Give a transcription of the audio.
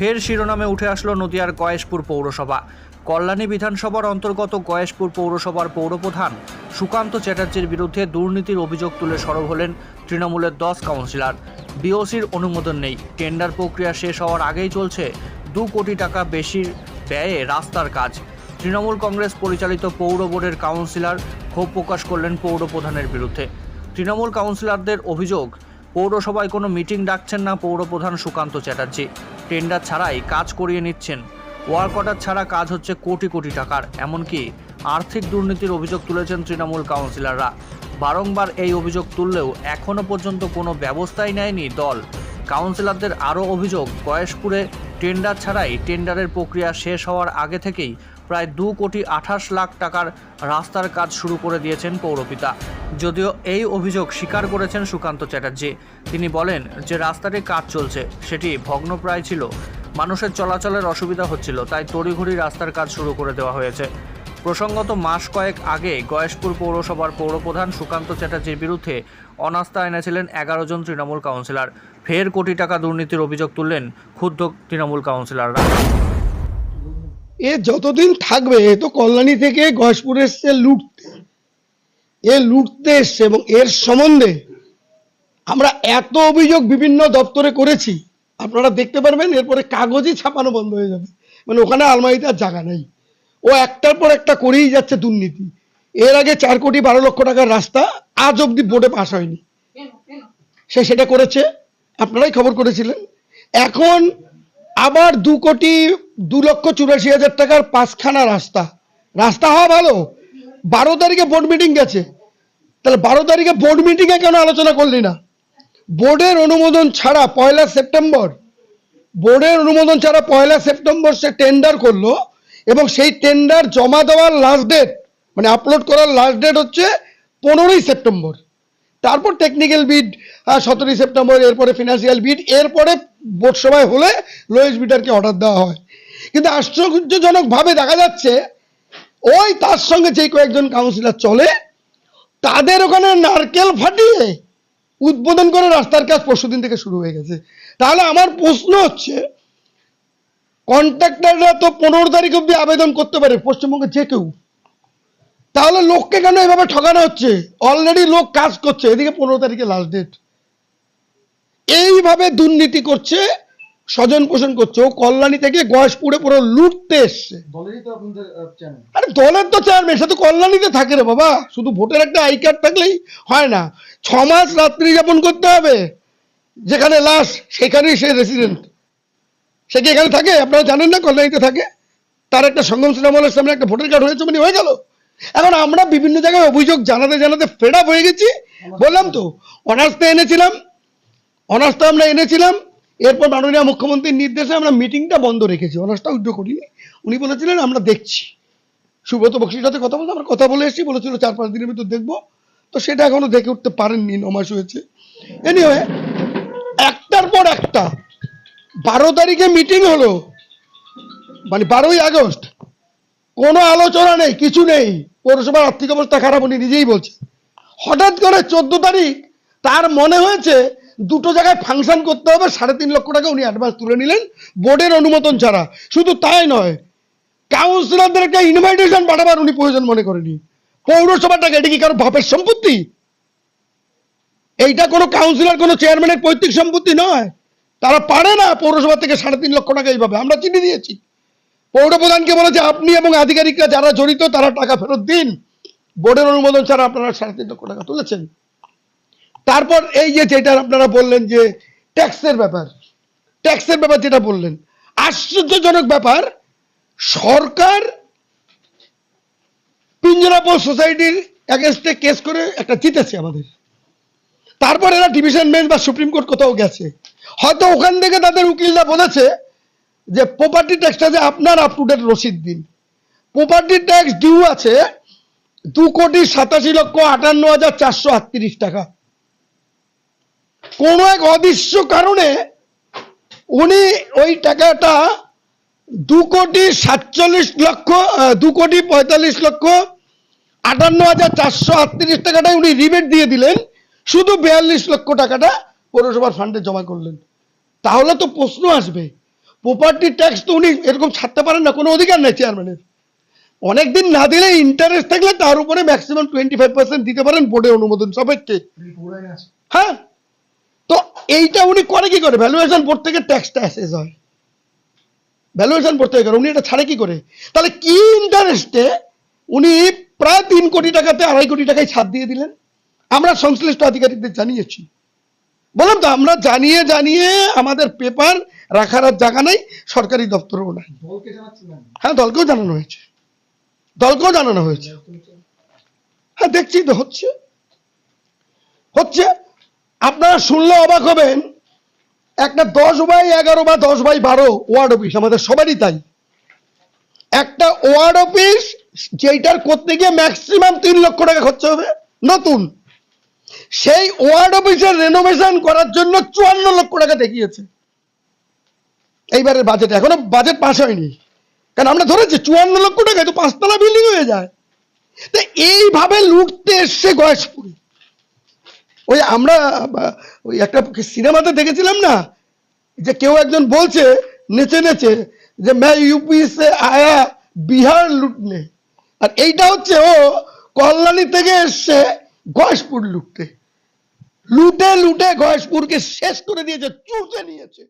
ফের শিরোনামে উঠে আসলো নদিয়ার গয়েশপুর পৌরসভা। কল্যাণী বিধানসভার অন্তর্গত গয়েশপুর পৌরসভার পৌরপ্রধান সুকান্ত চ্যাটার্জির বিরুদ্ধে দুর্নীতির অভিযোগ তুলে সরব হলেন তৃণমূলের 10 কাউন্সিলর। বিওসির অনুমোদন নেই, টেন্ডার প্রক্রিয়া শেষ হওয়ার আগেই চলছে 2 কোটি টাকা বেশির ব্যয়ে রাস্তার কাজ। তৃণমূল কংগ্রেস পরিচালিত পৌর বোর্ডের কাউন্সিলর ক্ষোভ প্রকাশ করলেন পৌরপ্রধানের বিরুদ্ধে। তৃণমূল কাউন্সিলরদের অভিযোগ, পৌরসভায় কোনো মিটিং ডাকছেন না পৌরপ্রধান সুকান্ত চ্যাটার্জি, টেন্ডার ছাড়াই কাজ করিয়ে নিচ্ছেন, ওয়ার্ক অর্ডার ছাড়া কাজ হচ্ছে কোটি কোটি টাকার, এমনকি আর্থিক দুর্নীতির অভিযোগ তুলেছেন তৃণমূল কাউন্সিলররা। বারংবার এই অভিযোগ তুললেও এখনও পর্যন্ত কোনো ব্যবস্থাই নেয়নি দল। কাউন্সিলরদের আরও অভিযোগ, গয়েশপুরে টেন্ডার ছাড়াই টেন্ডারের প্রক্রিয়া শেষ হওয়ার আগে থেকেই প্রায় 2,28,00,000 টাকার রাস্তার কাজ শুরু করে দিয়েছেন পৌরপিতা। যদিও এই অভিযোগ স্বীকার করেছেন সুকান্ত চ্যাটার্জি। তিনি বলেন যে রাস্তাটির কাজ চলছে, সেটি ভগ্নপ্রায় ছিল, মানুষের চলাচলের অসুবিধা হচ্ছিল, তাই তড়িঘড়ি রাস্তার কাজ শুরু করে দেওয়া হয়েছে। প্রসঙ্গত, মাস কয়েক আগে গয়েশপুর পৌরসভার পৌরপ্রধান সুকান্ত চ্যাটার্জির বিরুদ্ধে অনাস্থা এনেছিলেন 11 জন তৃণমূল কাউন্সিলর। ফের কোটি টাকা দুর্নীতির অভিযোগ তুললেন ক্ষুব্ধ তৃণমূল কাউন্সিলররা। এ যতদিন থাকবে, এ তো কল্যাণী থেকে গয়েশপুর এসছে লুটতে এসছে, এবং এর সম্বন্ধে আমরা এত অভিযোগ বিভিন্ন দপ্তরে করেছি, আপনারা দেখতে পারবেন। এরপরে কাগজই ছাপানো বন্ধ হয়ে যাবে, মানে ওখানে আলমারিতে আর জায়গা নেই। ও একটার পর একটা করেই যাচ্ছে দুর্নীতি। এর আগে 4,12,00,000 টাকার রাস্তা আজ অব্দি বোর্ডে পাস হয়নি, সেটা করেছে, আপনারাই খবর করেছিলেন। এখন আবার 2,82,84,000 টাকার 5খানা রাস্তা হওয়া ভালো। 12 তারিখে বোর্ড মিটিং গেছে, তাহলে 12 তারিখে বোর্ড মিটিংয়ে কেন আলোচনা করলি না? বোর্ডের অনুমোদন ছাড়া 1 সেপ্টেম্বর সে টেন্ডার করলো, এবং সেই টেন্ডার জমা দেওয়ার লাস্ট ডেট, মানে আপলোড করার লাস্ট ডেট হচ্ছে 15 সেপ্টেম্বর। তারপর টেকনিক্যাল বিড 17 সেপ্টেম্বর, এরপরে ফিনান্সিয়াল বিড, এরপরে বোর্ড সভায় হলে লোয়েস্ট বিডারকে অর্ডার দেওয়া হয়। কিন্তু আশ্চর্যজনকভাবে দেখা যাচ্ছে ওই তার সঙ্গে যে কয়েকজন কাউন্সিলর চলে, তাদের ওখানে নারকেল ফাটিয়ে উদ্বোধন করে রাস্তার কাজ পরশুদিন থেকে শুরু হয়ে গেছে। তাহলে আমার প্রশ্ন হচ্ছে, কন্ট্রাক্টররা তো 15 তারিখ অব্দি আবেদন করতে পারে পশ্চিমবঙ্গে যে কেউ, তাহলে লোককে কেন এভাবে ঠকানো হচ্ছে? অলরেডি লোক কাজ করছে, এদিকে 15 তারিখে লাস্ট ডেট। এইভাবে দুর্নীতি করছে, স্বজন পোষণ করছে। ও কল্যাণী থেকে গয়েশপুরে পুরো লুটতে এসছে। আরে দলের তো চেয়ারম্যান, সে তো কল্যাণীতে থাকে রে বাবা। শুধু ভোটের একটা আই কার্ড থাকলেই হয় না, 6 মাস রাত্রি যাপন করতে হবে। যেখানে লাশ সেখানেই সে রেসিডেন্ট, সে কি এখানে থাকে? আপনারা জানেন না কল্যাণীতে থাকে? তার একটা সঙ্গম সিনেমলের সামনে একটা ভোটার কার্ড হয়েছে, মানে হয়ে গেল। এখন আমরা বিভিন্ন জায়গায় অভিযোগ জানাতে ফেড আপ হয়ে গেছি। বললাম তো, অনাস্থা আমরা এনেছিলাম। এরপর মাননীয় মুখ্যমন্ত্রীর নির্দেশে আমরা মিটিংটা বন্ধ রেখেছি, অনাস্থা উইথড্র করিনি। উনি বলেছিলেন আমরা দেখছি। সুব্রত বক্সির সাথে কথা বলতে আমরা কথা বলে এসেছি, বলেছিল 4-5 দিনের ভিতর দেখবো। তো সেটা এখনো দেখে উঠতে পারেননি, 9 মাস হয়েছে। এনিওয়ে, একটার পর একটা 12 তারিখে মিটিং হলো, মানে 12ই আগস্ট, কোনো আলোচনা নেই, কিছু নেই। পৌরসভার আর্থিক অবস্থা খারাপ, উনি নিজেই বলছে। হঠাৎ করে 14 তারিখ তার মনে হয়েছে দুটো জায়গায় ফাংশন করতে হবে, 3.5 লক্ষ টাকা উনি অ্যাডভান্স তুলে নিলেন বোর্ডের অনুমোদন ছাড়া। শুধু তাই নয়, কাউন্সিলরদের একটা ইনভাইটেশন পাঠাবার উনি প্রয়োজন মনে করেনি। পৌরসভাটাকে, এটা কি কারো বাপের সম্পত্তি? এইটা কোনো কাউন্সিলর, কোনো চেয়ারম্যানের পৈতৃক সম্পত্তি নয়। তারা পারে না পৌরসভা থেকে 3.5 লক্ষ টাকা এইভাবে। আমরা চিঠি দিয়েছি, পৌরপ্রধানকে বলেছে আপনি এবং আধিকারিকরা যারা জড়িত তারা টাকা ফেরত দিন। বোর্ডের অনুমোদন ছাড়া আপনারা 3.5 লক্ষ টাকা তুলেছেন। তারপর এই যে যেটা আপনারা বললেন যে ট্যাক্সের ব্যাপার যেটা বললেন, আশ্চর্যজনক ব্যাপার। সরকার পিঞ্জরাপোল সোসাইটির এগেনস্টে কেস করে একটা জিতেছে আমাদের। তারপর এরা ডিভিশন বেঞ্চ বা সুপ্রিম কোর্ট কোথাও গেছে, হয়তো ওখান থেকে তাদের উকিলরা বলেছে যে প্রপার্টি ট্যাক্সটা যে আপনার আপ টু ডেট রসিদ দিন। প্রপার্টি ট্যাক্স ডিউ আছে 2,87,58,438 টাকা। কোন এক অদৃশ্য কারণে উনি ওই টাকাটা 2,45,58,438 টাকাটাই উনি রিবেট দিয়ে দিলেন, শুধু 42 লক্ষ টাকাটা পৌরসভার ফান্ডে জমা করলেন। তাহলে তো প্রশ্ন আসবে, প্রপার্টি ট্যাক্স তো উনি এরকম ছাড়তে পারেন না, কোনো অধিকার নাই চেয়ারম্যানের। অনেকদিন না দিলে ইন্টারেস্ট থাকলে তার উপরে ম্যাক্সিমাম 25% দিতে পারেন বোর্ডের অনুমোদন সাপেক্ষে। হ্যাঁ, তো এইটা উনি করে কি করে? ভ্যালুয়েশন বোর্ড থেকে ট্যাক্সটা অ্যাসেস হয়, ভ্যালুয়েশন বোর্ড থেকে করে, উনি এটা ছাড়ে কি করে? তাহলে কি ইন্টারেস্টে উনি প্রায় 3 কোটি টাকাতে 2.5 কোটি টাকায় ছাড় দিয়ে দিলেন? আমরা সংশ্লিষ্ট আধিকারিকদের জানিয়েছি, বললাম তো আমরা জানিয়ে জানিয়ে আমাদের পেপার রাখার আর জায়গা নাই, সরকারি দপ্তরেও নাই। হ্যাঁ, দলকেও জানানো হয়েছে, দলকেও জানানো হয়েছে। হ্যাঁ, দেখছি তো হচ্ছে হচ্ছে। আপনারা শুনলে অবাক হবেন, একটা 10/11 বা 10/12 ওয়ার্ড অফিস, আমাদের সবারই তাই, একটা ওয়ার্ড অফিস যেটার করতে গিয়ে ম্যাক্সিমাম 3 লক্ষ টাকা খরচা হবে নতুন, সেই ওয়ার্ড অফিসের রেনোভেশন করার জন্য 54 লক্ষ টাকা দেখিয়েছে এইবারের বাজেটে। এখনো বাজেট পাস হয়নি, কারণ আমরা ধরেছি 54 লক্ষ টাকায় তো 5 তলা বিল্ডিং হয়ে যায়। তো এইভাবে লুটতে এসছে গয়েশপুরে। ওই আমরা ওই একটা সিনেমাতে দেখেছিলাম না, যে কেউ একজন বলছে নেচে নেচে যে मैं यूपी से आया बिहार लूटने, আর এইটা হচ্ছে ও কল্যাণী থেকে এসছে গয়েশপুর লুটতে। লুটে লুটে গয়েশপুরকে শেষ করে দিয়েছে, চুষে নিয়েছে।